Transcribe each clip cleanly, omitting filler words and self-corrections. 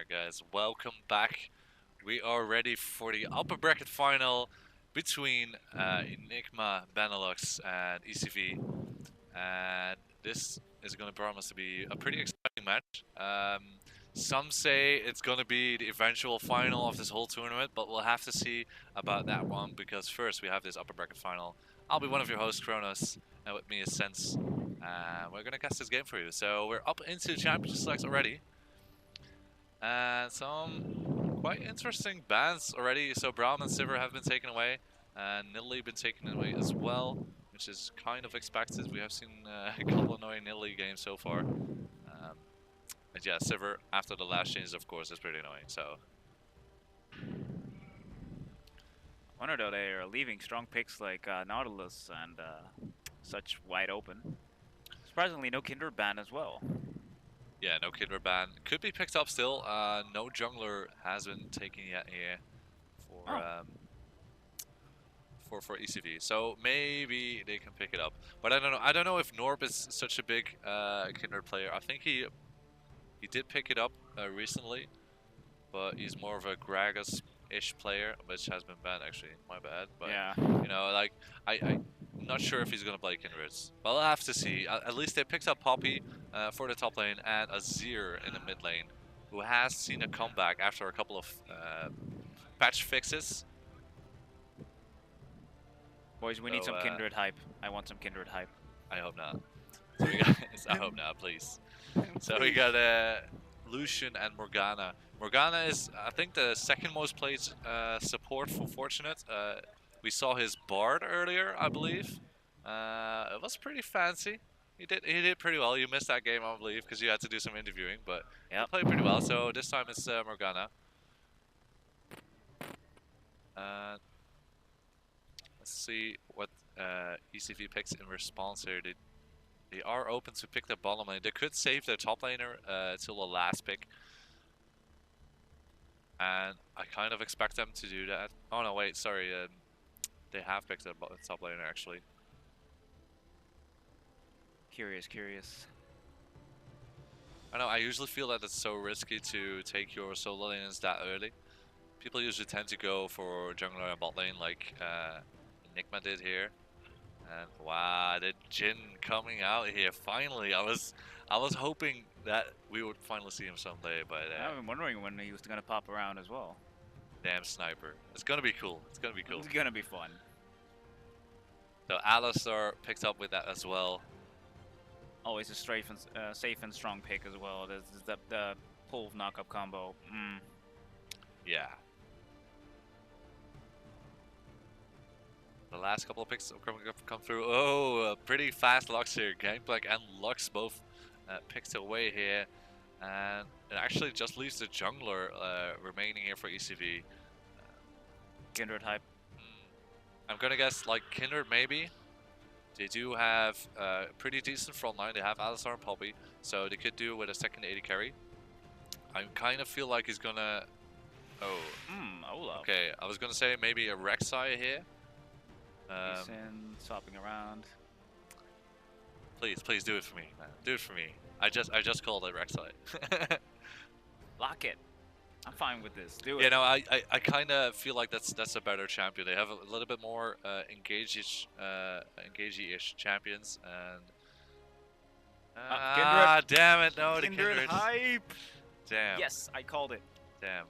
Alright guys, welcome back. We are ready for the upper bracket final between Enigma Benelux and ECV. And this is going to promise to be a pretty exciting match. Some say it's going to be the eventual final of this whole tournament, but we'll have to see about that one because first we have this upper bracket final. I'll be one of your hosts, Kronos, and with me is Sense. We're going to cast this game for you. So we're up into championship selects already. And some quite interesting bans already. So Brown and Sivir have been taken away, and Nidalee been taken away as well, which is kind of expected. We have seen a couple annoying Nidalee games so far. But yeah, Sivir after the last changes, of course, is pretty annoying. So I wonder though, they are leaving strong picks like Nautilus and such wide open. Surprisingly, no Kindred ban as well. yeah, no Kindred ban. Could be picked up still. No jungler has been taken yet here for ECV. So maybe they can pick it up. But I don't know. I don't know if Norb is such a big Kindred player. I think he did pick it up recently, but he's more of a Gragas-ish player, which has been banned actually. My bad. But yeah, you know, like I'm not sure if he's gonna play Kindreds. But we'll have to see. At least they picked up Poppy for the top lane and Azir in the mid lane, who has seen a comeback after a couple of patch fixes. boys, we need some Kindred hype. I want some Kindred hype. I hope not. So we got, I hope not, please. So we got Lucian and Morgana. Morgana is, I think, the second most played support for Fortunate. We saw his Bard earlier, I believe. It was pretty fancy. He did pretty well. You missed that game, I believe, because you had to do some interviewing, but he played pretty well. So this time it's Morgana. Let's see what ECV picks in response here. They are open to pick the bottom lane. They could save their top laner till the last pick. And I kind of expect them to do that. Oh no, wait, sorry. They have picked the top laner actually. Curious. I know, I usually feel that it's so risky to take your solo lanes that early. People usually tend to go for jungler and bot lane like Enigma did here. And wow, the Jhin coming out here finally. I was hoping that we would finally see him someday, but I've been wondering when he was gonna pop around as well. Damn sniper. It's gonna be cool. It's gonna be cool. It's gonna be fun. So Alistar picked up with that as well. Always a safe and strong pick as well. There's the pull knockup combo. Yeah. The last couple of picks come through. Oh, pretty fast Lux here. Gangplank and Lux both picked away here. And it actually just leaves the jungler remaining here for ECV. Kindred hype. I'm gonna guess like Kindred maybe. They do have a pretty decent front line. They have Alistar and Poppy, so they could do with a second AD carry. I kind of feel like he's gonna... Oh. Olaf. Okay, I was gonna say maybe a Rek'Sai here. He's in, swapping around. Please do it for me, man. Do it for me. I just called it Rek'Sai. Lock it. I'm fine with this. Do it. You know, I kind of feel like that's a better champion. They have a little bit more engagey-ish champions, and damn it, no, Kindred the Kindred hype. Damn. Yes, I called it. Damn.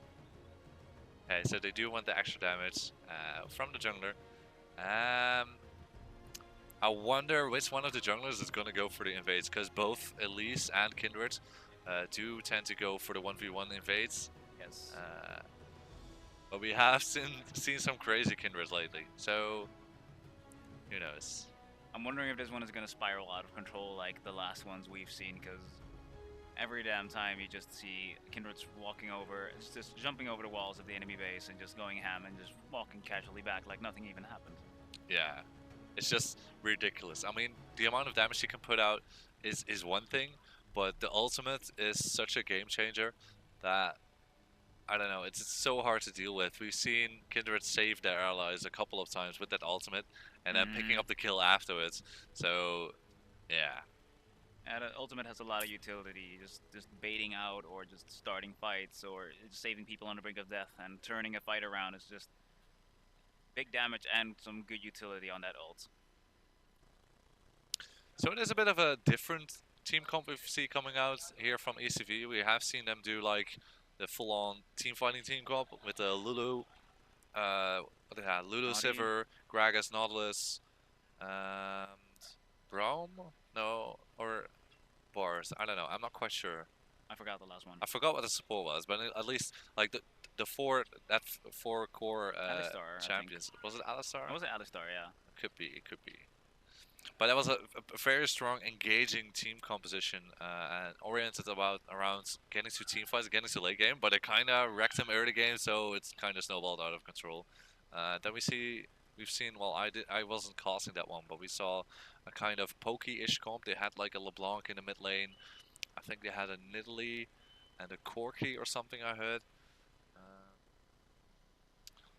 Okay, so they do want the extra damage from the jungler. I wonder which one of the junglers is going to go for the invades, because both Elise and Kindred do tend to go for the 1v1 invades. Yes. But we have seen some crazy Kindreds lately, so who knows? I'm wondering if this one is going to spiral out of control like the last ones we've seen, because every damn time you just see Kindreds walking over, it's just jumping over the walls of the enemy base and just going ham and just walking casually back like nothing even happened. Yeah, it's just ridiculous. I mean, the amount of damage you can put out is one thing, but the ultimate is such a game changer that, I don't know, it's so hard to deal with. We've seen Kindred save their allies a couple of times with that ultimate, and then picking up the kill afterwards. So, yeah. And Ultimate has a lot of utility, just baiting out or just starting fights or just saving people on the brink of death and turning a fight around is just big damage and some good utility on that ult. So it is a bit of a different team comp we see coming out here from ECV. We have seen them do like the full-on team fighting team comp with the Lulu, what they had, Lulu, Naughty. Sivir, Gragas, Nautilus, and Braum? No, or Bars. I don't know. I'm not quite sure. I forgot the last one. I forgot what the support was, but at least like the four four core Alistar, champions. Was it Alistar? Or was it Alistar? Yeah. Could be. It could be. But that was a very strong, engaging team composition and oriented around getting to team fights, getting to late game. But it kind of wrecked him early game, so it's kind of snowballed out of control. Then we've seen. Well, I wasn't casting that one, but we saw a kind of pokey-ish comp. They had like a LeBlanc in the mid lane. I think they had a Nidalee and a Corki or something. I heard.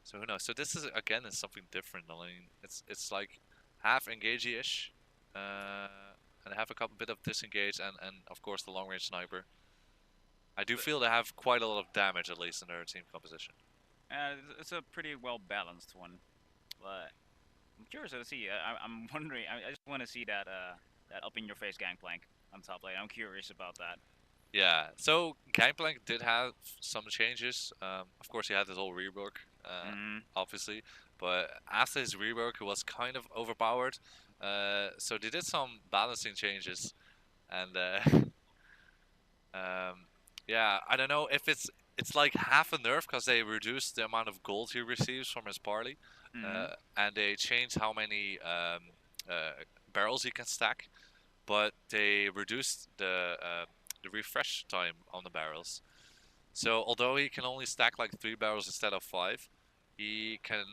So who knows? So this is again is something different. I mean, it's like half engagey-ish, and have a couple bit of disengage, and of course the long-range sniper. I do feel they have quite a lot of damage, at least in their team composition. It's a pretty well balanced one, but I'm curious to see. I'm wondering. I just want to see that that up in your face gangplank on top lane. I'm curious about that. Yeah. So Gangplank did have some changes. Of course, he had his whole rework, obviously, but after his rework, he was kind of overpowered. So they did some balancing changes, and yeah, I don't know if it's like half a nerf because they reduced the amount of gold he receives from his party, and they changed how many barrels he can stack, but they reduced the refresh time on the barrels. So although he can only stack like 3 barrels instead of 5, he can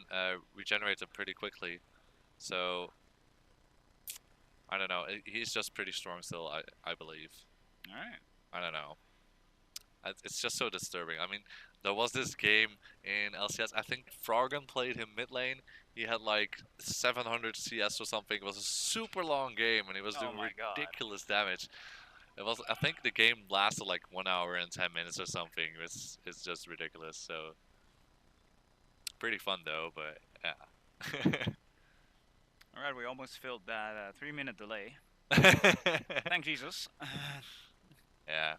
regenerate them pretty quickly. So I don't know. He's just pretty strong still, I believe. All right. I don't know. It's just so disturbing. I mean, there was this game in LCS. I think Froggen played him mid lane. He had like 700 CS or something. It was a super long game, and he was doing ridiculous damage. It was. I think the game lasted like 1 hour and 10 minutes or something. It's just ridiculous. So pretty fun though, but yeah. All right, we almost filled that 3-minute delay. Thank Jesus. Yeah,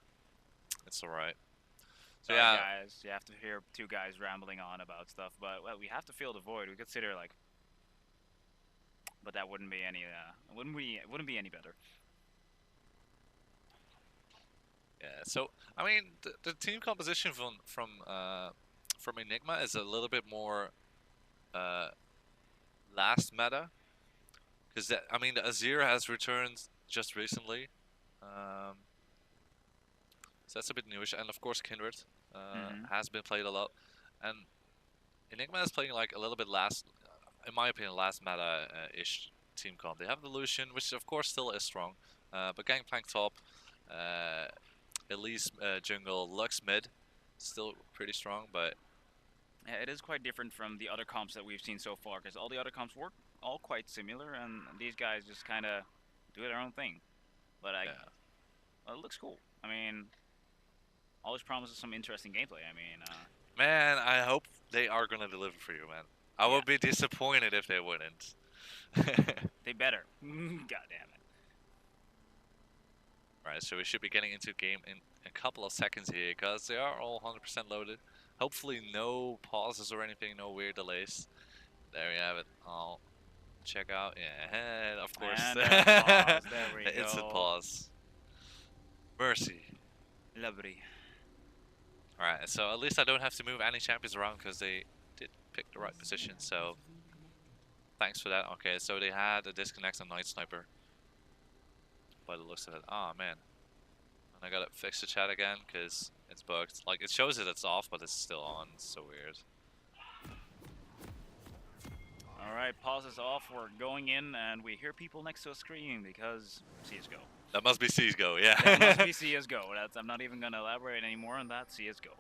it's alright. So Sorry, yeah, guys, you have to hear two guys rambling on about stuff, but well, we have to fill the void. We could sit here like, but that wouldn't be any. Wouldn't be any better. yeah. So I mean, the team composition from Enigma is a little bit more last meta, because I mean the Azir has returned just recently. So that's a bit newish, and of course Kindred has been played a lot, and Enigma is playing like a little bit last, in my opinion, last meta-ish team comp. They have the Lucian, which of course still is strong, but Gangplank top, Elise jungle, Lux mid, still pretty strong, but Yeah, it is quite different from the other comps that we've seen so far, because all the other comps work all quite similar, and these guys just kind of do their own thing. But well, it looks cool. I mean, always promises some interesting gameplay. I mean, man, I hope they are gonna deliver for you, man. I would be disappointed if they wouldn't. They better. God damn it. Right, so we should be getting into game in a couple of seconds here, because they are all 100% loaded. Hopefully no pauses or anything, no weird delays. There you have it. I'll check out. Yeah, of course. And pause. There we the go. instant pause. Mercy. Lovely. Alright, so at least I don't have to move any champions around because they did pick the right position, so thanks for that. Okay, so they had a disconnect on Night Sniper by the looks of it. Oh man. And I gotta fix the chat again because it's bugged. Like, it shows that it's off, but it's still on. It's so weird. Alright, pause is off. We're going in, and we hear people next to us screaming because CSGO. That must be CSGO, yeah. That must be CSGO. I'm not even going to elaborate anymore on that. CSGO.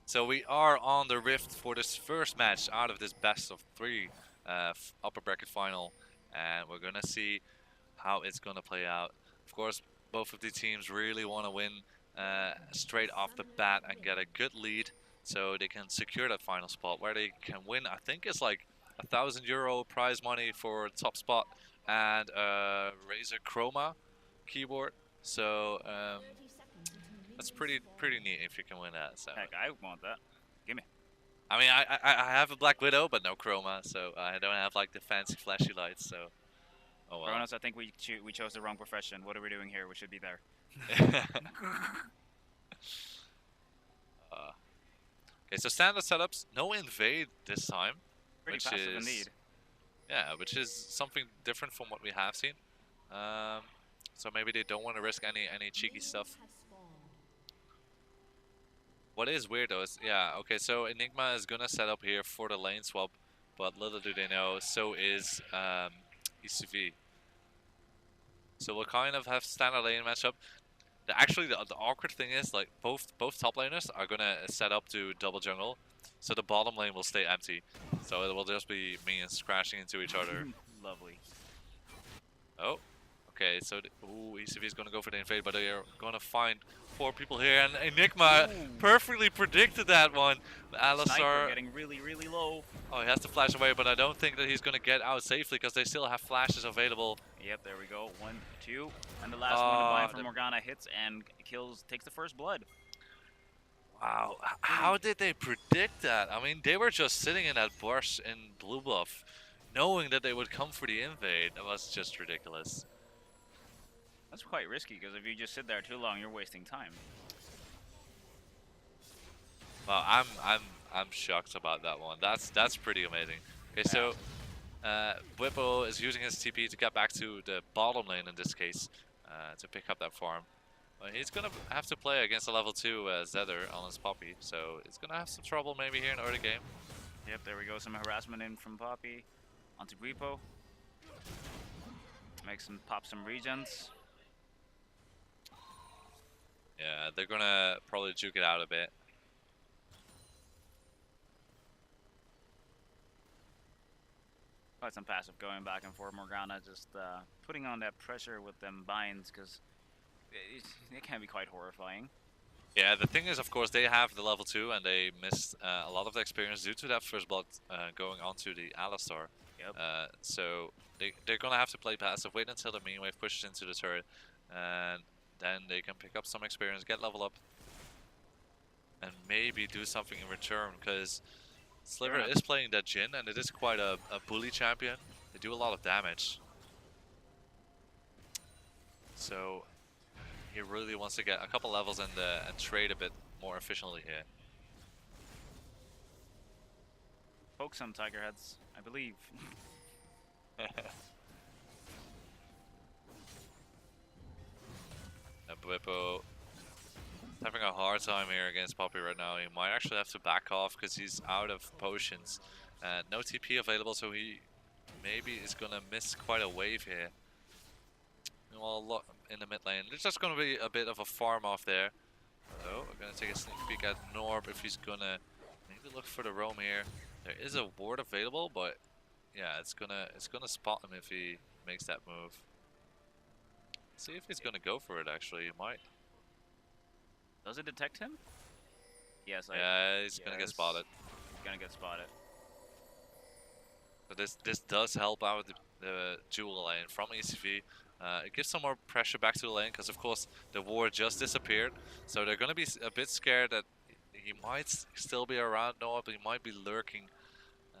So we are on the Rift for this first match out of this best of 3 upper bracket final, and we're gonna see how it's gonna play out. Of course, both of the teams really want to win straight off the bat and get a good lead so they can secure that final spot where they can win. I think it's like €1,000 prize money for top spot and a Razer Chroma keyboard. So that's pretty neat if you can win that. So Heck, I want that. Gimme. I mean, I have a Black Widow, but no Chroma, so I don't have like the fancy flashy lights. So oh well. Kronos, I think we chose the wrong profession. What are we doing here? We should be there. Okay, so standard setups, no invade this time. Pretty passive indeed. Yeah, which is something different from what we have seen. So maybe they don't want to risk any cheeky stuff. What is weird though is, yeah, okay, so Enigma is gonna set up here for the lane swap, but little do they know, so is ECV. So we'll kind of have standard lane matchup. Actually, the awkward thing is, like, both top laners are gonna set up to double jungle, so the bottom lane will stay empty. So it will just be minions crashing into each other. Lovely. Oh, okay, so ECV is gonna go for the invade, but they are gonna find 4 people here, and Enigma perfectly predicted that one. Sniper getting really low. Oh, he has to flash away, but I don't think that he's gonna get out safely because they still have flashes available. Yep, there we go. 1, 2, and the last one to buy from Morgana hits and kills, takes the first blood. Wow, how did they predict that? I mean, they were just sitting in that bush in blue buff, knowing that they would come for the invade. That was just ridiculous. That's quite risky because if you just sit there too long, you're wasting time. Well, I'm shocked about that one. That's pretty amazing. Okay, so Whippo is using his TP to get back to the bottom lane in this case, to pick up that farm. He's gonna have to play against a level 2 Zedder on his Poppy, so it's gonna have some trouble maybe here in early game. Yep, there we go. Some harassment in from Poppy onto Whippo. Makes him pop some regens. Yeah, they're gonna probably juke it out a bit. Quite some passive going back and forth. Morgana just putting on that pressure with them binds because it can be quite horrifying. Yeah, the thing is, of course, they have the level 2 and they missed a lot of the experience due to that first blood going onto the Alistar. Yep. So they're gonna have to play passive, wait until the main wave pushes into the turret, and then they can pick up some experience, get level up, and maybe do something in return, because Sliver is playing that Jhin, and it is quite a bully champion. They do a lot of damage. So he really wants to get a couple levels and trade a bit more efficiently here. Poke some tiger heads, I believe. Whippo having a hard time here against Poppy right now. He might actually have to back off because he's out of potions. No TP available, so he maybe is gonna miss quite a wave here. Well, in the mid lane. There's just gonna be a bit of a farm off there. So we're gonna take a sneak peek at Norb if he's gonna maybe look for the roam here. There is a ward available, but yeah, it's gonna spot him if he makes that move. See if he's gonna go for it. Actually, he might. Does it detect him? Yes. Yeah, he's gonna get spotted. He's gonna get spotted. So this does help out the dual lane from ECV. It gives some more pressure back to the lane because, of course, the ward just disappeared. So they're gonna be a bit scared that he might still be around. No, but he might be lurking.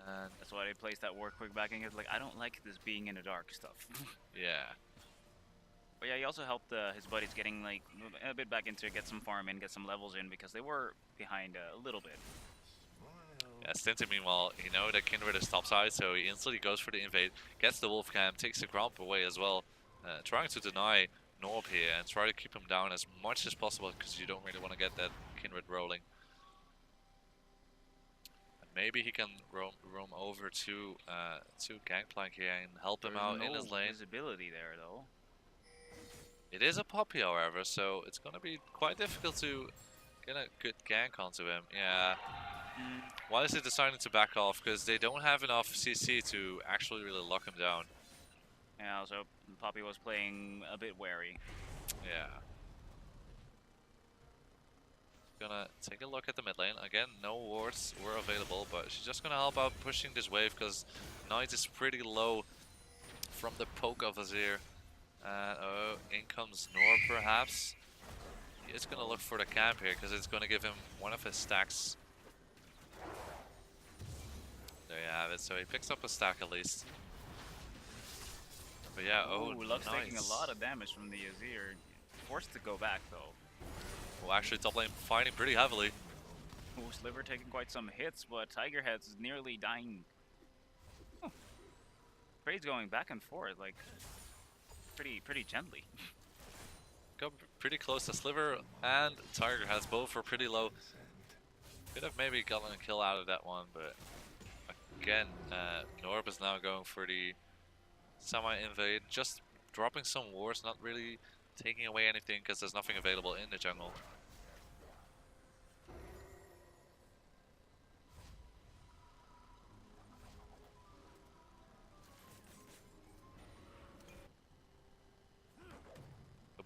And that's why they placed that ward quick backing. It's like, I don't like this being in the dark stuff. Yeah. But yeah, he also helped his buddies getting like a bit back into it, get some farm in, get some levels in, because they were behind a little bit. Yeah, Stinton, meanwhile, you know that Kindred is topside, so he instantly goes for the invade, gets the wolf camp, takes the Gromp away as well, trying to deny Norb here and try to keep him down as much as possible, because you don't really want to get that Kindred rolling. And maybe he can roam over to Gangplank here and help him out in his lane. Visibility there though. It is a Poppy, however, so it's gonna be quite difficult to get a good gank onto him. Yeah. Why is he deciding to back off? Because they don't have enough CC to actually really lock him down. Yeah, also Poppy was playing a bit wary. Yeah. Gonna take a look at the mid lane. Again, no wards were available, but she's just gonna help out pushing this wave because Knight is pretty low from the poke of Azir. Oh, in comes Nor perhaps. He is gonna look for the camp here because it's gonna give him one of his stacks. There you have it. So he picks up a stack at least. But yeah, Lux nice. taking a lot of damage from the Azir. Forced to go back though. Well, actually, top lane fighting pretty heavily. Ooh, Sliver taking quite some hits, but Tiger Head's nearly dying. Oh. Trade's going back and forth, like pretty gently. Got pretty close to Sliver and Tiger Heads. Both were pretty low. Could have maybe gotten a kill out of that one, but again, Norb is now going for the semi-invade, just dropping some wards, not really taking away anything because there's nothing available in the jungle.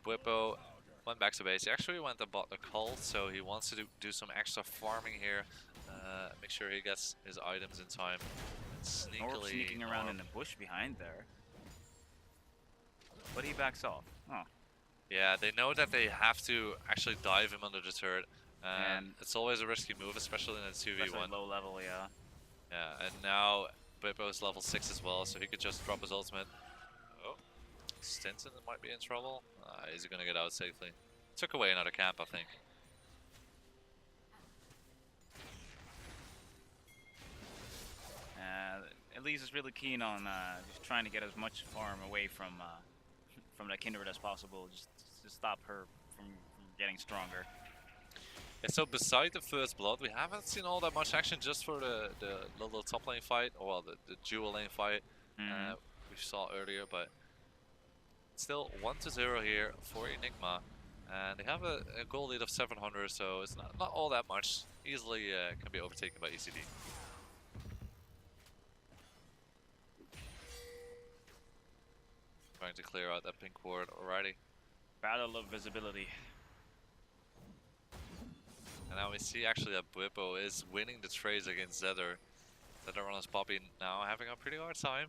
Bwipo went back to base. He actually went and bought the cult, so he wants to do some extra farming here. Make sure he gets his items in time. Norb sneaking around in the bush behind there. But he backs off. Oh. Yeah, they know that they have to actually dive him under the turret. And it's always a risky move, especially in a 2v1. Low level, yeah. Yeah, and now Bwipo is level 6 as well, so he could just drop his ultimate. Oh, Stinson might be in trouble. Is he gonna get out safely? Took away another camp, I think. Elise is really keen on just trying to get as much farm away from that Kindred as possible, just to stop her from getting stronger. Yeah, so beside the first blood, we haven't seen all that much action just for the little top lane fight, or well, the dual lane fight we saw earlier, but still 1-0 here for Enigma, and they have a goal lead of 700, so it's not all that much. Easily can be overtaken by ECV. Trying to clear out that pink ward already. Battle of visibility. And now we see actually that Bwipo is winning the trades against Zedder. Zedder on his Poppy now having a pretty hard time.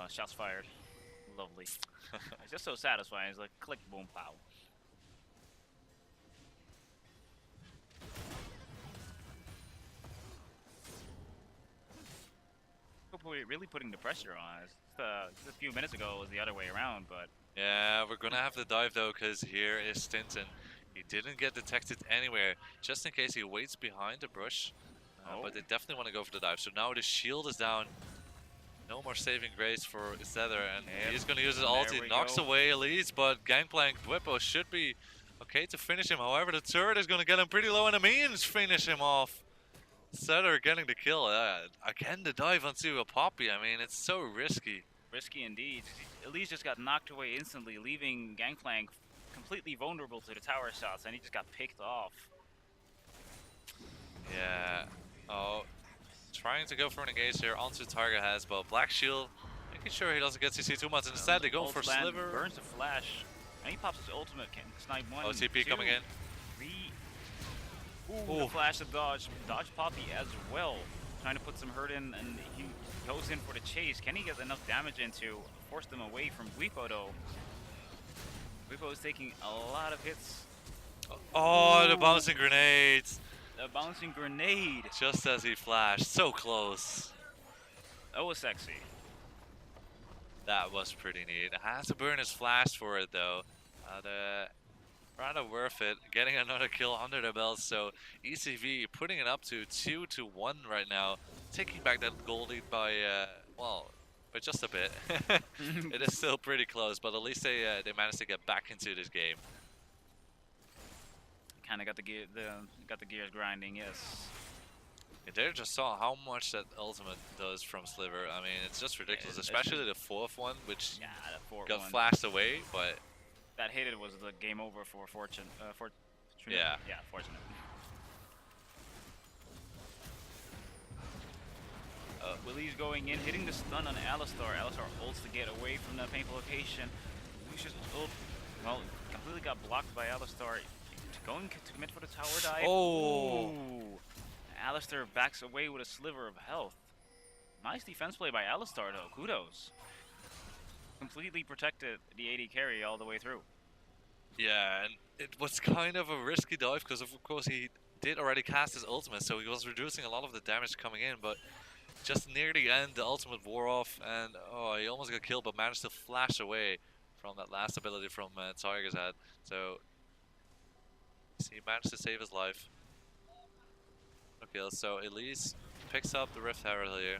Shots fired. Lovely. It's just so satisfying. It's like click, boom, pow. Really putting the pressure on. Just a few minutes ago it was the other way around, but yeah, we're gonna have to dive though, because here is Stinson. He didn't get detected anywhere, just in case he waits behind the brush. But they definitely want to go for the dive. So now the shield is down. No more saving grace for Zedder, and he's gonna use his ulti. Knocks away Elise, but Gangplank Bwipo should be okay to finish him. However, the turret is gonna get him pretty low, and the minions finish him off. Zedder getting the kill. Again, the dive onto a Poppy. I mean, it's so risky. Risky indeed. Elise just got knocked away instantly, leaving Gangplank completely vulnerable to the tower shots, and he just got picked off. Yeah. Oh, trying to go for an engage here onto Target has, but Black Shield, making sure he doesn't get CC too much. Instead, they go for Sliver. Burns the flash, and he pops his ultimate. Can snipe one. OTP coming in. Ooh, the flash of dodge Poppy as well. Trying to put some hurt in, and he goes in for the chase. Can he get enough damage in to force them away from Bwipo though? Bwipo is taking a lot of hits. Oh, the bouncing grenades. The bouncing grenade. Just as he flashed, so close. That was sexy. That was pretty neat. Has to burn his flash for it though. Rather worth it, getting another kill under the belt, so ECV putting it up to 2-1 right now, taking back that goal lead by, well, by just a bit. It is still pretty close, but at least they managed to get back into this game. Kind of got the gears grinding, yes. Yeah, they just saw how much that ultimate does from Sliver. I mean, it's just ridiculous, especially the fourth one, which got flashed away, but that hit it was the game over for Fortune. Yeah, Fortunate. Willie's going in, hitting the stun on Alistar. Alistar ults to get away from that painful location. Lucius ult, well, completely got blocked by Alistar. Going to commit for the tower dive. Oh! Ooh. Alistar backs away with a sliver of health. Nice defense play by Alistar though, kudos. Completely protected the AD carry all the way through. Yeah, and it was kind of a risky dive because of course he did already cast his ultimate, so he was reducing a lot of the damage coming in, but just near the end the ultimate wore off and oh, he almost got killed but managed to flash away from that last ability from Tiger's Head. So he managed to save his life. Okay, so Elise picks up the Rift Herald here,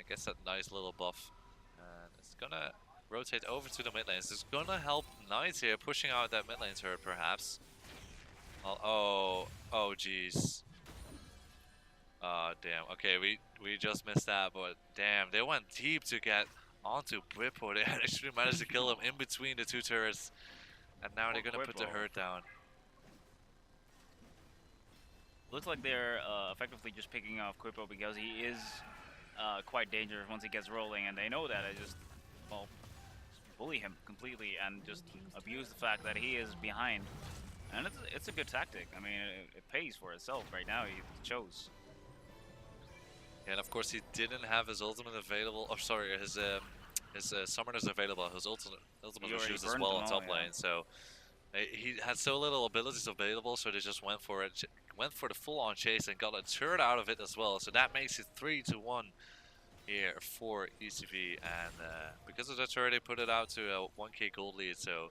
gets that nice little buff, and it's gonna rotate over to the mid lanes. It's gonna help Knights here, pushing out that mid lane turret perhaps. Oh jeez. Damn. Okay, we just missed that, but damn, they went deep to get onto Bwipo. They actually managed to kill him in between the two turrets, and now they're gonna put the herd down. Looks like they're effectively just picking off Quipo because he is quite dangerous once he gets rolling, and they know that. I just, well, bully him completely and just abuse the fact that he is behind. And it's a good tactic. I mean, it pays for itself right now. He chose. Yeah, and of course he didn't have his ultimate available. Oh, sorry, his summoners available. His ultimate was used as well on top lane. So he had so little abilities available, so they just went for it. Went for the full-on chase and got a turret out of it as well. So that makes it 3-1 here for ECV. And because of the turret, they put it out to a 1k gold lead. So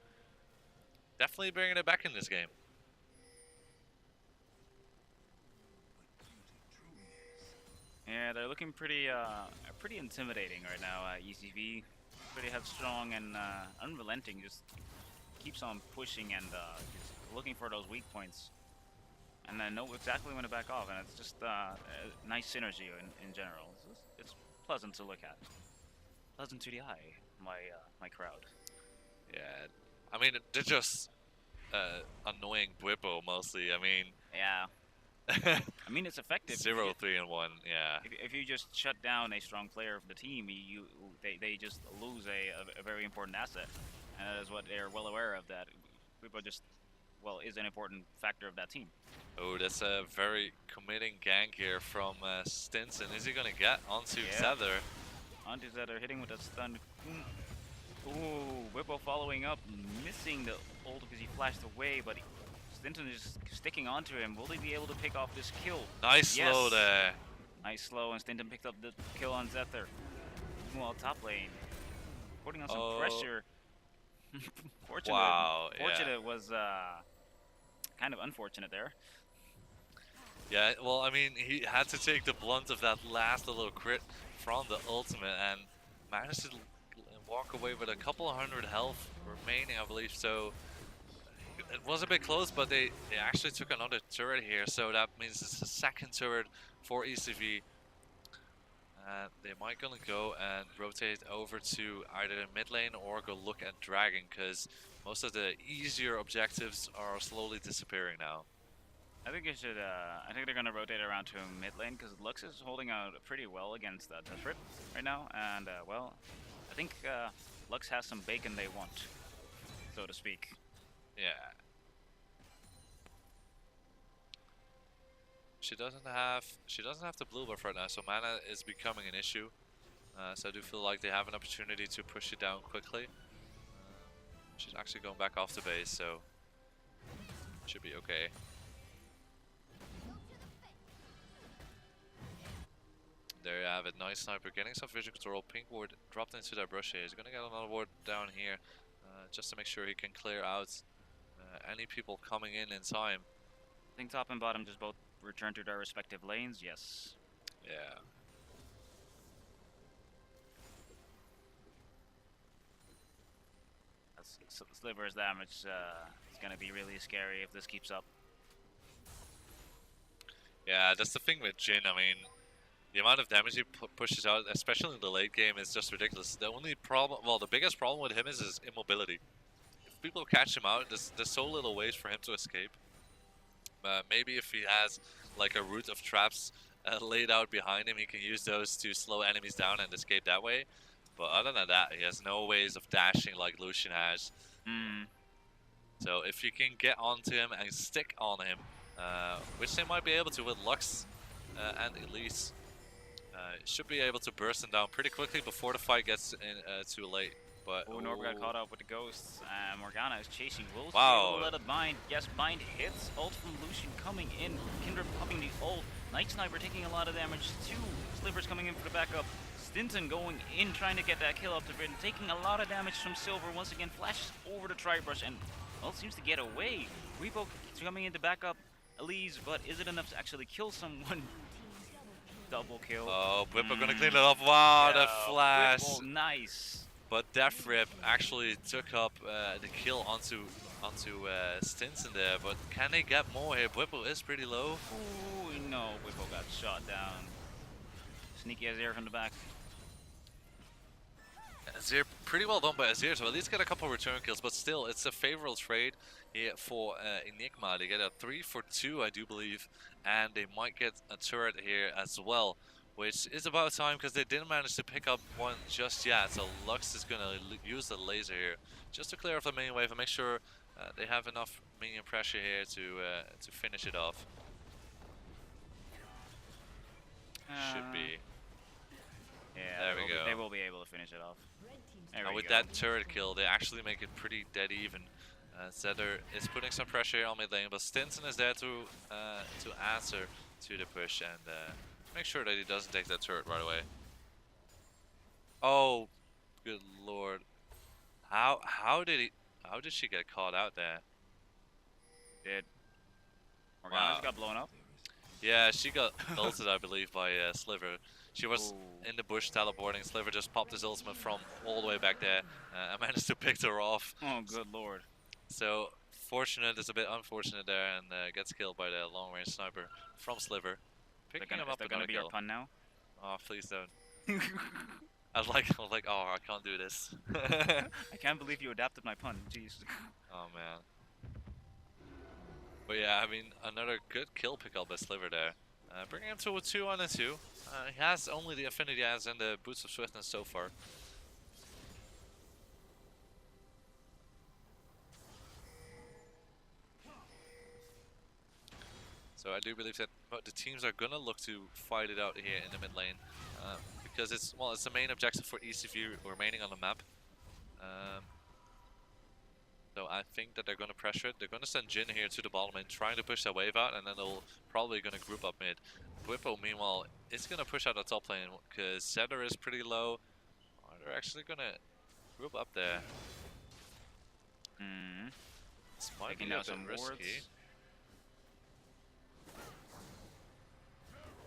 definitely bringing it back in this game. Yeah, they're looking pretty intimidating right now. ECV, pretty headstrong and unrelenting. Just keeps on pushing and just looking for those weak points. And I know exactly when to back off, and it's just nice synergy in general. It's pleasant to look at, pleasant to the eye. My crowd. Yeah, I mean they're just annoying Bwipo mostly. I mean, yeah. I mean it's effective. 0, 3, and 1. Yeah. If you just shut down a strong player of the team, they just lose a very important asset, and that is what they're well aware of. That Bwipo just is an important factor of that team. Oh, that's a very committing gank here from Stinson. Is he gonna get onto Zedder? Onto Zedder, hitting with a stun. Ooh, Bwipo following up, missing the ult because he flashed away, but Stinson is sticking onto him. Will they be able to pick off this kill? Nice slow there. Nice slow, and Stinson picked up the kill on Zedder. Meanwhile, top lane, putting on some pressure. Fortunate was kind of unfortunate there. Yeah, well, I mean, he had to take the blunt of that last little crit from the ultimate and managed to walk away with a couple of hundred health remaining, I believe. So it was a bit close, but they actually took another turret here. So that means it's a second turret for ECV. They might gonna go and rotate over to either mid lane or go look at Dragon, because most of the easier objectives are slowly disappearing now. I think it should. I think they're gonna rotate around to mid lane because Lux is holding out pretty well against Deathrip right now, and well, I think Lux has some bacon they want, so to speak. Yeah. She doesn't have the blue buff right now, so mana is becoming an issue. So I do feel like they have an opportunity to push it down quickly. She's actually going back off the base, so should be okay. There you have it, nice sniper, getting some vision control. Pink ward dropped into that brush here. He's gonna get another ward down here, just to make sure he can clear out any people coming in time. I think top and bottom just both return to their respective lanes, yes. Yeah. Sliver's damage is gonna be really scary if this keeps up. Yeah, that's the thing with Jhin. I mean, the amount of damage he pushes out, especially in the late game, is just ridiculous. The only problem, well, the biggest problem with him is his immobility. If people catch him out, there's so little ways for him to escape. Maybe if he has like a route of traps laid out behind him. He can use those to slow enemies down and escape that way. But other than that, he has no ways of dashing like Lucian has. Mm. So if you can get onto him and stick on him, which they might be able to with Lux and Elise, should be able to burst him down pretty quickly before the fight gets in, too late. But Norb got caught up with the ghosts. Morgana is chasing. Will she wow. be able to let it bind? Yes, bind hits. Ult from Lucian coming in. Kindred popping the ult. Night Sniper taking a lot of damage too. Slivers coming in for the backup. Stinson going in, trying to get that kill up to Britain, taking a lot of damage from Silver. Once again, flashes over the Tribrush and, well, seems to get away. Repo coming in to back up Elise, but is it enough to actually kill someone? Double kill. Oh, Whippo gonna clean it up. Wow, Yeah, the flash. Whippo, nice. But Death Rip actually took up the kill onto Stinson there. But can they get more here? Whippo is pretty low. Ooh, no, Whippo got shot down. Sneaky Azir from the back. Azir, pretty well done by Azir, so at least get a couple return kills, but still, it's a favorable trade here for Enigma. They get a 3 for 2, I do believe, and they might get a turret here as well, which is about time because they didn't manage to pick up one just yet. So Lux is going to use the laser here just to clear off the main wave and make sure they have enough minion pressure here to finish it off. Should be. Yeah, there we go. They will be able to finish it off. And with that turret kill, they actually make it pretty dead even. Zedder is putting some pressure here on mid lane, but Stinson is there to answer to the push and make sure that he doesn't take that turret right away. Oh, good lord! How did she get caught out there? Did Morgana got blown up? Yeah, she got ulted, I believe, by Sliver. She was in the bush teleporting. Sliver just popped his ultimate from all the way back there. I managed to pick her off. Oh, good lord. So, fortunate is a bit unfortunate there and gets killed by the long range sniper from Sliver. Picking him up is that gonna be our pun now? Oh, please don't. I was like, oh, I can't do this. I can't believe you adapted my pun. Jeez. Oh, man. But yeah, I mean, another good kill pickup by Sliver there. Bringing him to a 2 on a 2. He has only the Affinity As and the Boots of Swiftness so far. So I do believe that the teams are gonna look to fight it out here in the mid lane, because it's the main objective for ECV remaining on the map. So I think that they're gonna pressure it. They're gonna send Jin here to the bottom lane, trying to push that wave out, and then they'll probably gonna group up mid. Whippo, meanwhile, is gonna push out the top lane because Zedder is pretty low. They're actually gonna group up there. This might be a bit risky.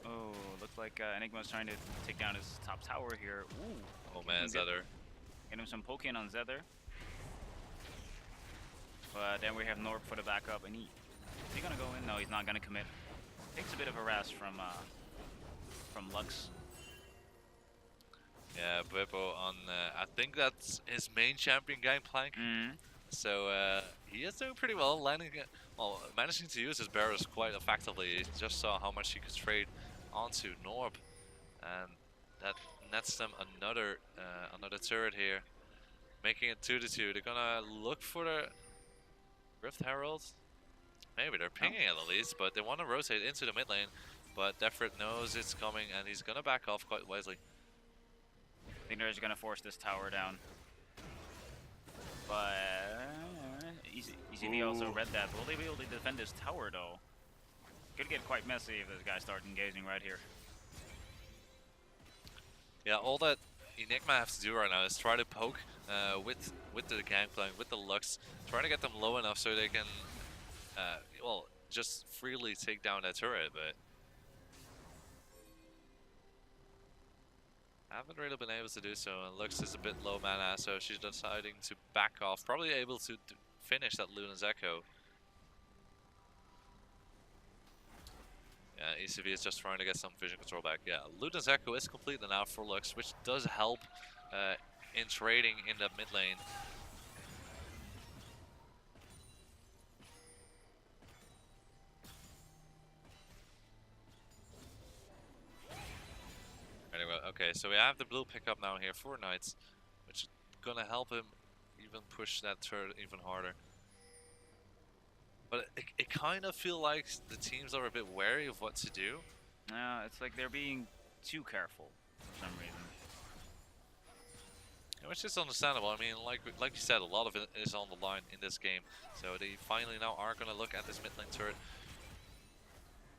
Oh, looks like Enigma's trying to take down his top tower here. Ooh. Oh man, Zedder. Get him some poking on Zedder. But then we have Norb for the backup, and is he gonna go in? No, he's not gonna commit. Takes a bit of harass from Lux. Yeah, Beppo on. I think that's his main champion Gangplank. So he is doing pretty well, managing to use his barriers quite effectively. He just saw how much he could trade onto Norb, and that nets them another turret here, making it 2-2. They're gonna look for the Rift Herald. Maybe they're pinging it at least, but they want to rotate into the mid lane. But Defrit knows it's coming, and he's gonna back off quite wisely. I think they're just gonna force this tower down. But ECV also read that. Will they be able to defend this tower though? Could get quite messy if this guy starts engaging right here. Yeah, all that Enigma has to do right now is try to poke with the Gangplank, with the Lux, trying to get them low enough so they can, just freely take down that turret, but haven't really been able to do so, and Lux is a bit low mana, so she's deciding to back off, probably able to finish that Luna's Echo. Yeah, ECV is just trying to get some vision control back. Yeah, Luna's Echo is complete now for Lux, which does help in trading in the mid lane. Okay, so we have the blue pickup now here for Knights, which is gonna help him even push that turret even harder. But it kind of feels like the teams are a bit wary of what to do. It's like they're being too careful for some reason. Which is understandable. I mean, like you said, a lot of it is on the line in this game. So they finally now are going to look at this mid lane turret.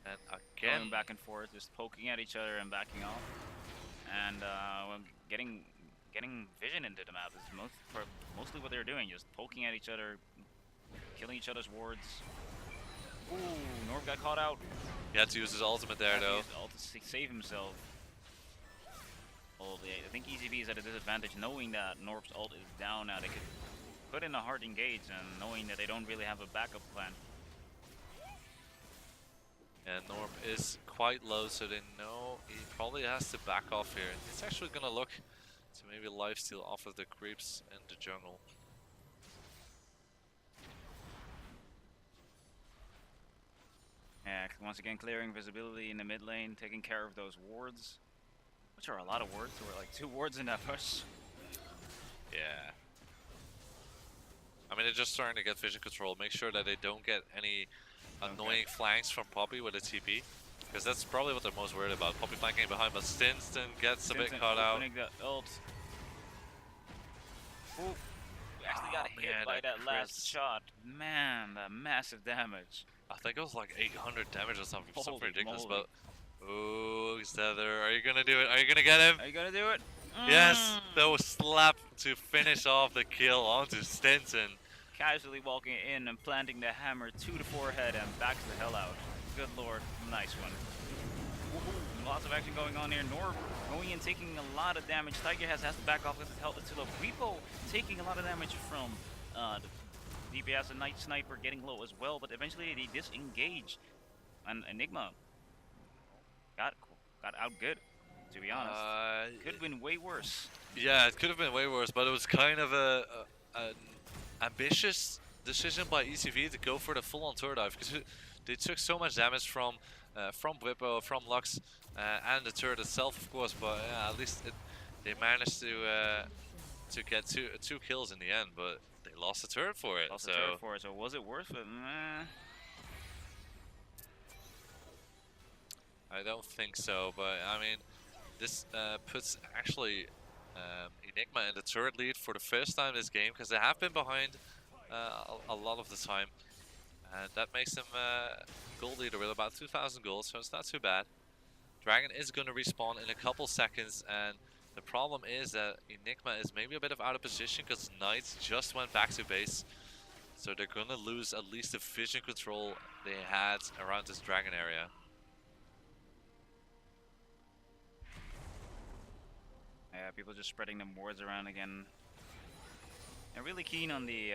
And again, going back and forth, just poking at each other and backing off. And getting vision into the map is mostly what they're doing, just poking at each other, killing each other's wards. Ooh, Norv got caught out. He had to use his ultimate there, though. He used the ult to save himself. Oh, I think ECV is at a disadvantage, knowing that Norv's ult is down now. They could put in a hard engage, and knowing that they don't really have a backup plan. And Norv is quite low, so they know he probably has to back off here. He's actually gonna look to maybe lifesteal off of the creeps in the jungle. Yeah, once again clearing visibility in the mid lane, taking care of those wards. Which are a lot of wards, there were like 2 wards in that push. Yeah. I mean, they're just starting to get vision control. Make sure that they don't get any annoying flanks from Poppy with a TP. Because that's probably what they're most worried about. Poppy flanking behind, but Stinston gets a bit caught out. The ult. Ooh. We actually got hit by that last shot. Man, that massive damage. I think it was like 800 damage or something. Something ridiculous, moly. but... Ooh, Xether, are you gonna do it? Are you gonna get him? Are you gonna do it? Yes, that was slap to finish off the kill onto Stinson. Casually walking in and planting the hammer to the forehead and backs the hell out. Good lord, nice one. Lots of action going on here. Norv going in, taking a lot of damage. Tiger has to back off with his health to low. Repo taking a lot of damage from the DPS, and Night Sniper getting low as well, but eventually they disengage. And Enigma got out good, to be honest. Could have been way worse. Yeah, it could have been way worse, but it was kind of an ambitious decision by ECV to go for the full-on turret dive, because they took so much damage from Whippo, from Lux, and the turret itself, of course. But at least they managed to get two kills in the end, but they lost the turret for it. So was it worth it? Nah. I don't think so, but I mean, this puts actually Enigma in the turret lead for the first time this game, because they have been behind a lot of the time, and that makes them gold leader with about 2,000 gold, so it's not too bad. Dragon is going to respawn in a couple seconds, and the problem is that Enigma is maybe a bit out of position because Knights just went back to base, so they're going to lose at least the vision control they had around this Dragon area. Yeah, people just spreading them wards around again. They're really keen on the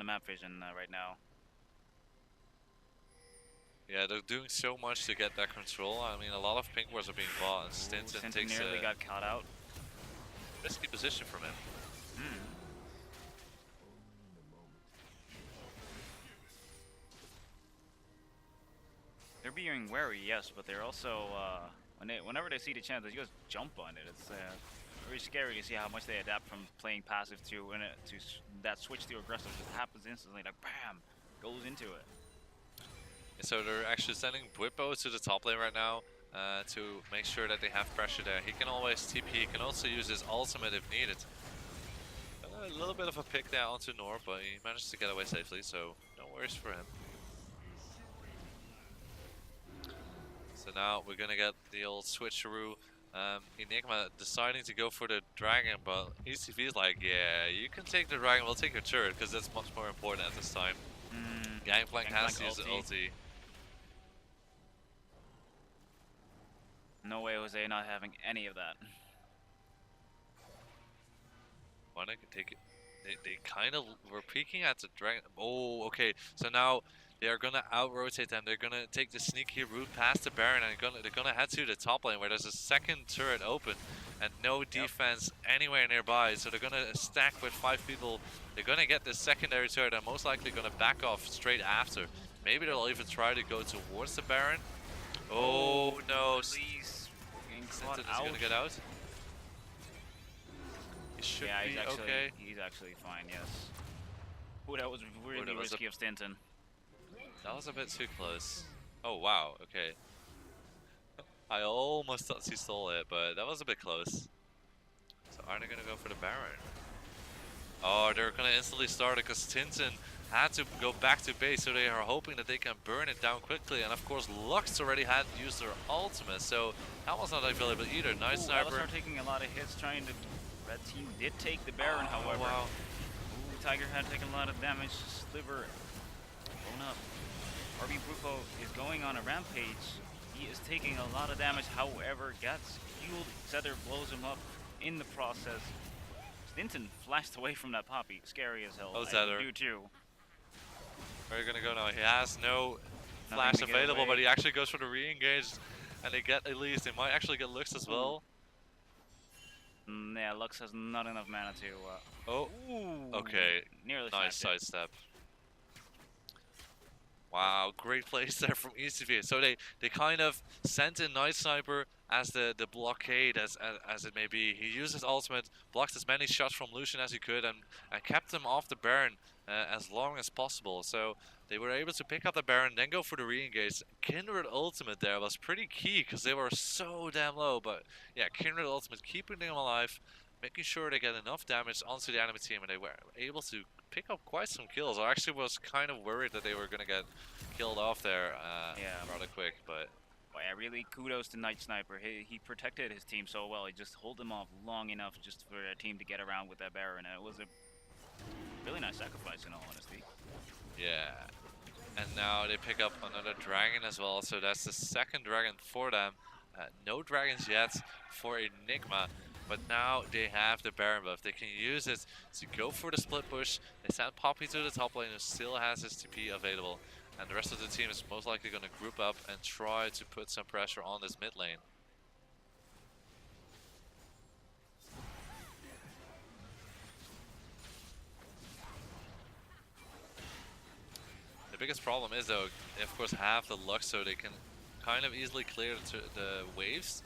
map vision right now. Yeah, they're doing so much to get that control. I mean, a lot of pink wards are being bought, and Stinson takes nearly got caught out. Risky position from him. They're being wary, yes, but they're also whenever they see the chance, they just jump on it. It's very scary to see how much they adapt from playing passive to that switch to aggressive. Just happens instantly, like bam, goes into it. So they're actually sending Whippo to the top lane right now to make sure that they have pressure there. He can always TP. He can also use his ultimate if needed. A little bit of a pick there onto Norv, but he managed to get away safely, so no worries for him. So now we're gonna get the old switcheroo. Enigma deciding to go for the dragon, but ECV is like, yeah, you can take the dragon, we'll take your turret, because that's much more important at this time. Gangplank has to use the ulti. No way Jose not having any of that. Why not take it? They kind of were peeking at the dragon. Oh, okay. So now they are gonna out-rotate them. They're gonna take the sneaky route past the Baron, and they're gonna head to the top lane where there's a second turret open and no defense anywhere nearby. So they're gonna stack with 5 people. They're gonna get the secondary turret and most likely gonna back off straight after. Maybe they'll even try to go towards the Baron. Oh no! Please, Sinton is gonna get out. He should Yeah, be okay. he's actually fine. Yes. Ooh, that was really that was risky of Stinton. That was a bit too close. Oh wow, okay. I almost thought he stole it, but that was a bit close. So are they gonna go for the Baron? Oh, they're gonna instantly start it because Tintin had to go back to base, so they are hoping that they can burn it down quickly. And of course, Lux already had used their ultimate, so that was not available either. Nice sniper. Alistar taking a lot of hits trying to... Red team did take the Baron, however. Wow. Ooh, Tiger had taken a lot of damage. Sliver blown up. RB Brupo is going on a rampage. He is taking a lot of damage, however, gets fueled. Zedder blows him up in the process. Stinton flashed away from that Poppy. Scary as hell. Oh, Zedder. You too. Where are you gonna go now? He has no flash available, but he actually goes for the re-engage, and they get at least. They might actually get Lux as well. Yeah, Lux has not enough mana to... Oh, okay. Nearly nice sidestep. Wow, great plays there from ECV. So they kind of sent in Night Sniper as the blockade as it may be. He used his ultimate, blocked as many shots from Lucian as he could, and kept him off the Baron as long as possible. So they were able to pick up the Baron, then go for the re-engage. Kindred ultimate there was pretty key because they were so damn low. But yeah, Kindred ultimate keeping them alive, making sure they get enough damage onto the enemy team, and they were able to pick up quite some kills. I actually was kind of worried that they were going to get killed off there rather quick, but... Well, yeah, really kudos to Night Sniper. He protected his team so well. He just held them off long enough just for their team to get around with that Baron, and it was a really nice sacrifice in all honesty. Yeah. And now they pick up another dragon as well, so that's the second dragon for them. No dragons yet for Enigma, but now they have the Baron buff. They can use it to go for the split push. They send Poppy to the top lane, who still has his TP available. And the rest of the team is most likely going to group up and try to put some pressure on this mid lane. The biggest problem is, though, they of course have the Lux, so they can kind of easily clear the waves.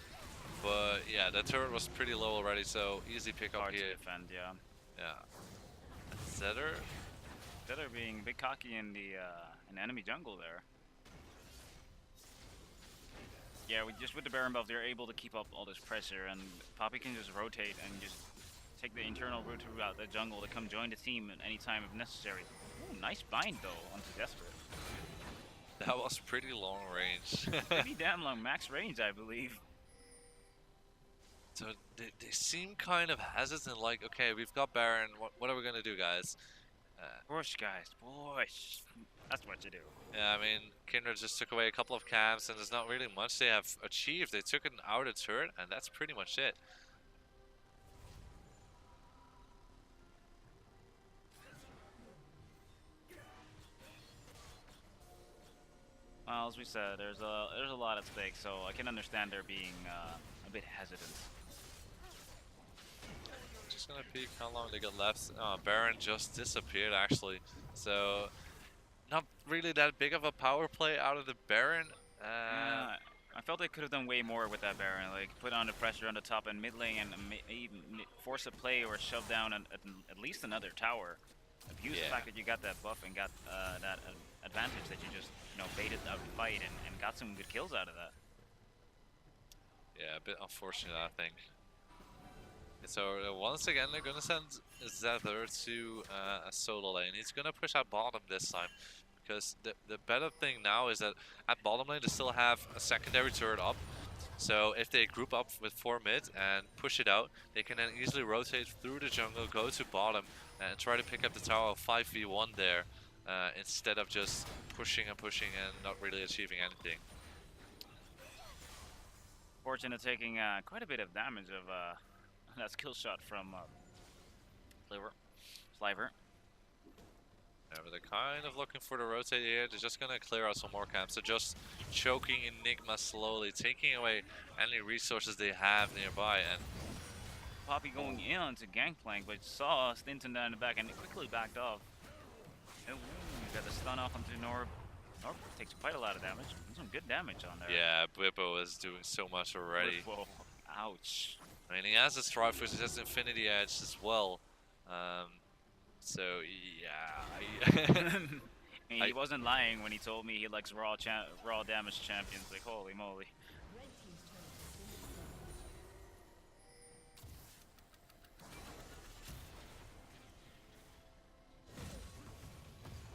But yeah, the turret was pretty low already, so easy pick up Hard here. to defend, yeah. Yeah. Zedder. Zedder being a bit cocky in the enemy jungle there. Yeah, with the Baron buff, they're able to keep up all this pressure, and Poppy can just rotate and just take the internal route throughout the jungle to come join the team at any time if necessary. Ooh, nice bind though onto Desperate. That was pretty long range. Pretty damn long, max range, I believe. So they seem kind of hesitant, like, okay, we've got Baron, what are we gonna do, guys? Push, guys, push. That's what you do. Yeah, I mean, Kindred just took away a couple of camps, and there's not really much they have achieved. They took an outer turret, and that's pretty much it. Well, as we said, there's a lot at stake, so I can understand they're being a bit hesitant. Just gonna peek how long they got left. Baron just disappeared, actually. So, not really that big of a power play out of the Baron. Yeah, I felt they could have done way more with that Baron, like put on the pressure on the top and mid lane and even force a play or shove down at least another tower. Abuse the fact that you got that buff and got that advantage that you just baited out the fight and got some good kills out of that. Yeah, a bit unfortunate, I think. So once again, they're gonna send Zedder to a solo lane. He's gonna push out bottom this time, because the better thing now is that at bottom lane they still have a secondary turret up. So if they group up with 4 mid and push it out, they can then easily rotate through the jungle, go to bottom, and try to pick up the tower 5v1 there, instead of just pushing and pushing and not really achieving anything. Fortuna taking quite a bit of damage of that skill shot from Sliver. Yeah, but they're kind of looking for the rotate here. They're just gonna clear out some more camps. They're just choking Enigma slowly, taking away any resources they have nearby. And Poppy going in onto Gangplank, but saw Stinton down in the back and quickly backed off. Ooh, got the stun off onto Norb. Norb takes quite a lot of damage. Some good damage on there. yeah, Bwippo is doing so much already. Whoa, ouch. I mean, he has a Strive Force, he has Infinity Edge as well. So yeah, I mean, he wasn't lying when he told me he likes raw damage champions. Like, holy moly.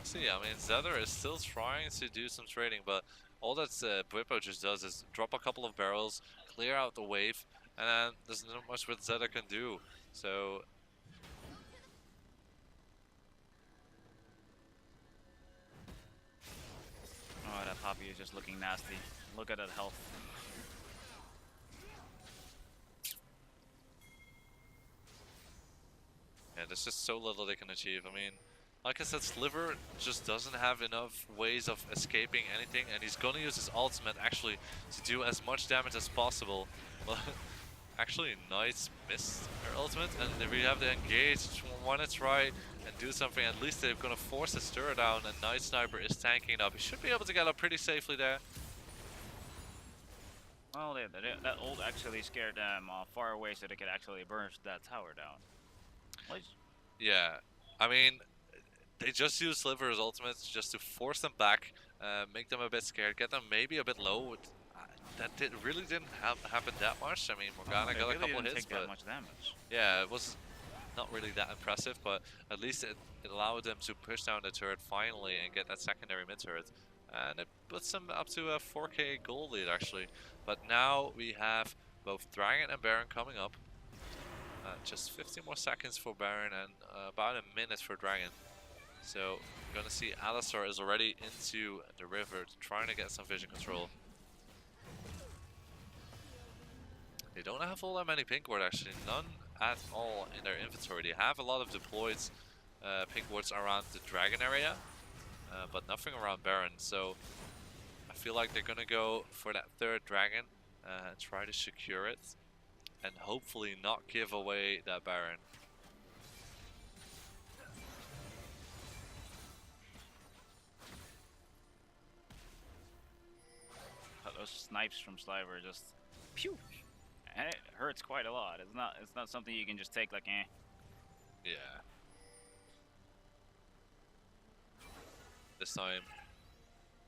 See, I mean, Zether is still trying to do some trading, but all that Bwipo just does is drop a couple of barrels, clear out the wave, and then there's not much what Zether can do. So Oh, that Poppy is just looking nasty. Look at that health. yeah, there's just so little they can achieve. I mean, like I said, Sliver just doesn't have enough ways of escaping anything, and he's gonna use his ultimate actually to do as much damage as possible. Well, actually, Knights missed their ultimate, and if we have to engage, want to try and do something, at least they're gonna force a stir down, and Night Sniper is tanking it up. He should be able to get up pretty safely there. Well, that ult actually scared them far away so they could actually burst that tower down. Yeah, I mean, they just use Sliver's ultimates just to force them back, make them a bit scared, get them maybe a bit low. Really didn't happen that much. I mean, Morgana got a couple of hits, but that much damage. Yeah, it was not really that impressive, but at least it allowed them to push down the turret finally and get that secondary mid turret. And it puts them up to a 4k gold lead actually. But now we have both Dragon and Baron coming up. Just 15 more seconds for Baron and about a minute for Dragon. So we're gonna see Alistar is already into the river trying to get some vision control. They don't have all that many pink ward actually, none at all in their inventory. They have a lot of deployed pink wards around the Dragon area, but nothing around Baron. So I feel like they're gonna go for that third Dragon and try to secure it, and hopefully not give away that Baron. Those snipes from Sliver just pew, and it hurts quite a lot. It's not something you can just take like eh. Yeah. This time,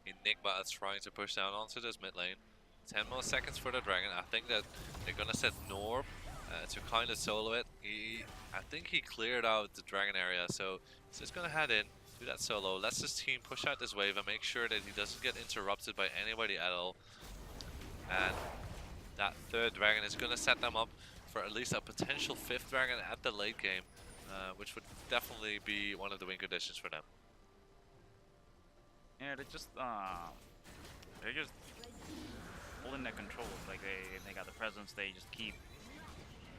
Enigma is trying to push down onto this mid lane. 10 more seconds for the Dragon. I think that they're gonna set Norb to kind of solo it. I think he cleared out the Dragon area, so he's just gonna head in, do that solo. Let's his team push out this wave and make sure that he doesn't get interrupted by anybody at all. And that third Dragon is gonna set them up for at least a potential fifth Dragon at the late game, which would definitely be one of the win conditions for them. Yeah, they're just holding their control. Like they got the presence. They just keep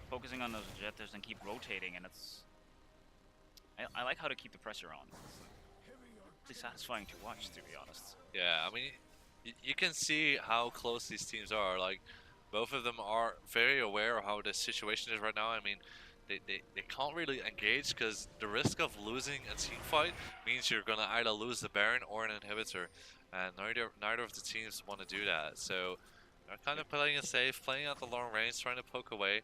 focusing on those objectives and keep rotating, and it's I like how to keep the pressure on. It's really satisfying to watch, to be honest. Yeah, I mean, you can see how close these teams are. Like, both of them are very aware of how the situation is right now. I mean, they can't really engage because the risk of losing a team fight means you're gonna either lose the Baron or an inhibitor, and neither of the teams want to do that. So they're kind of playing it safe, playing at the long range, trying to poke away.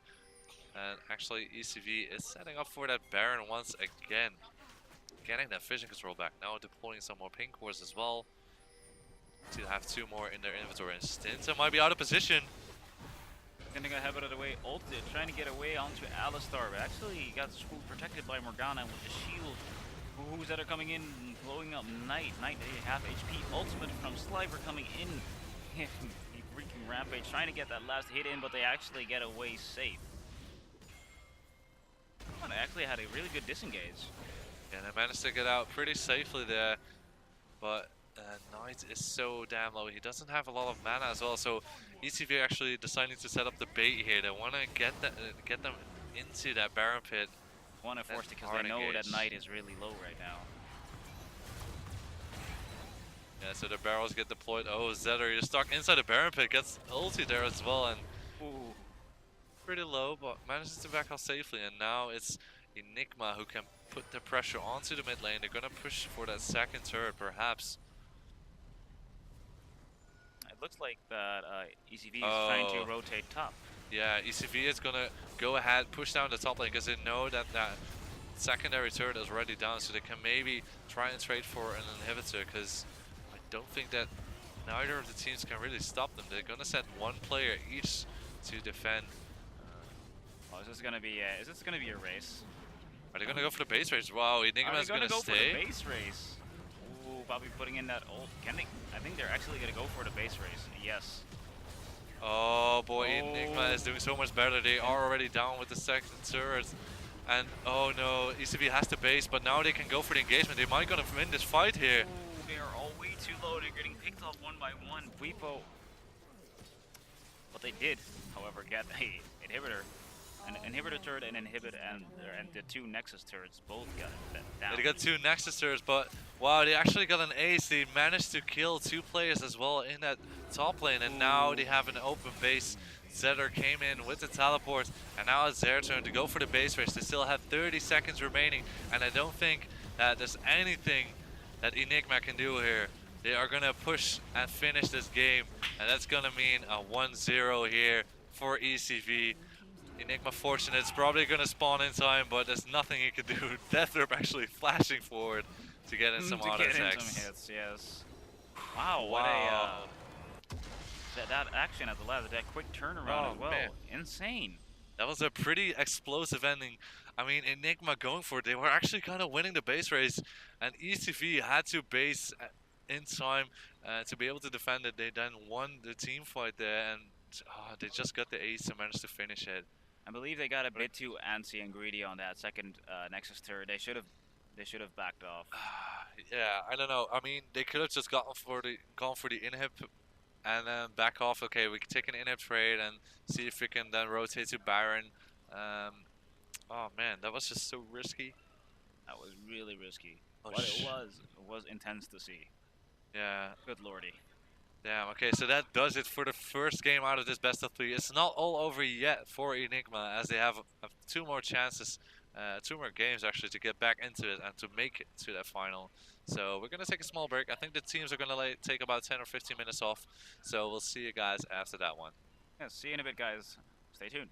And actually, ECV is setting up for that Baron once again, getting that vision control back. Now deploying some more pink cores as well to have two more in their inventory. And Stinson might be out of position. Gonna have it out of the way, ulted, trying to get away onto Alistar, but actually he got protected by Morgana with the shield. Who's that are coming in, blowing up Knight. Knight, half HP, ultimate from Sliver coming in. He freaking rampage, trying to get that last hit in, but they actually get away safe. They actually had a really good disengage. Yeah, they managed to get out pretty safely there, but Knight is so damn low. He doesn't have a lot of mana as well, so ECV actually deciding to set up the bait here. They want to get them into that Baron pit. Want to force it because they know that Knight is really low right now. Yeah, so the barrels get deployed. Oh, Zether, you're stuck inside the Baron pit. Gets ulti there as well, and ooh, pretty low, but manages to back out safely. And now it's Enigma who can put the pressure onto the mid lane. They're gonna push for that second turret, perhaps. It looks like that ECV is trying to rotate top. Yeah, ECV is gonna go ahead, push down the top lane because they know that that secondary turret is already down, so they can maybe try and trade for an inhibitor because I don't think that neither of the teams can really stop them. They're gonna send one player each to defend. Oh, is this gonna be a race? Are they gonna go for the base race? Wow, Enigma is gonna go stay. for the base race? Ooh, probably putting in that ult. Can they? I think they're actually gonna go for the base race. Yes. Oh boy, Enigma is doing so much better. They are already down with the second turret. And oh no, ECV has to base, but now they can go for the engagement. They might gonna win this fight here. Ooh, they are all way too low. They're getting picked off one by one. Weepo. But they did, however, get a inhibitor. An inhibitor turret and the two Nexus turrets both got down. They got two Nexus turrets, but wow, they actually got an ace. They managed to kill 2 players as well in that top lane, and now they have an open base. Zetter came in with the teleport, and now it's their turn to go for the base race. They still have 30 seconds remaining, and I don't think that there's anything that Enigma can do here. They are gonna push and finish this game, and that's gonna mean a 1-0 here for ECV. Enigma fortunate, it's probably gonna spawn in time, but there's nothing he can do. Deathrop actually flashing forward to get in some auto attacks. Some hits, yes. Wow, what a that action at the last, that quick turnaround as well. Man. Insane. That was a pretty explosive ending. I mean, Enigma going for it. They were actually kind of winning the base race, and ECV had to base in time to be able to defend it. They then won the team fight there, and they just got the ace and managed to finish it. I believe they got a bit too antsy and greedy on that second Nexus turret. They should have backed off. Yeah, I don't know. I mean, they could have just gone for the inhib and then back off. Okay, we can take an inhib trade and see if we can then rotate to Baron. Oh man, that was just so risky. That was really risky. Oh, but it was intense to see. Yeah. Good lordy. Damn, okay, so that does it for the first game out of this best of 3. It's not all over yet for Enigma, as they have 2 more chances, 2 more games actually, to get back into it and to make it to that final. So we're going to take a small break. I think the teams are going to take about 10 or 15 minutes off, so we'll see you guys after that one. Yeah, see you in a bit, guys. Stay tuned.